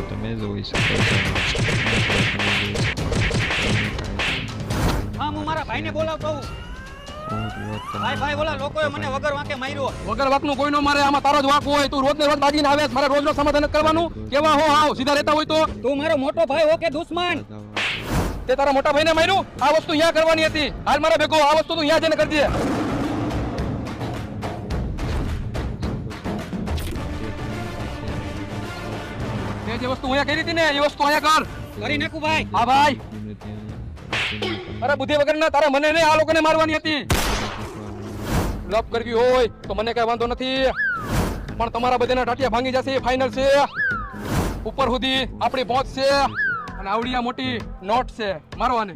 તમે જોઈ શકો છો હા હું મારા ભાઈને બોલાવતો હું ભાઈ બોલા લોકોએ મને વગર વાંકે માર્યો વગર વાકનું કોઈ નો મારે આમાં તારો જ વાક હોય તું રોજ ને રોજ બાજીને આવે મારે રોજ નો સમાધાન કરવાનું કેવા હો આવ સીધા રહેતા હોય તો તું મારો મોટો ભાઈ હો કે દુશ્મન તે તારા મોટા ભાઈને માર્યું આ વસ્તુ અહીંયા કરવાની હતી હાલ મારા ભેગો આ વસ્તુ તું અહીંયા જઈને કરી દે તે જે વસ્તુ અહીંયા કરી હતી ને એ વસ્તુ અહીંયા કર કરી નાખું ભાઈ હા ભાઈ અરે બુદ્ધિ વગર ના તારે મને નહીં આ લોકોને મારવાની હતી લપ કરવી હોય તો મને કઈ વાંધો નથી પણ તમારા બધાના ટાટિયા ભાંગી જશે ફાઇનલ છે ઉપર સુધી આપણી પહોંચ છે અને આવડિયા મોટી નોટ છે મારવાને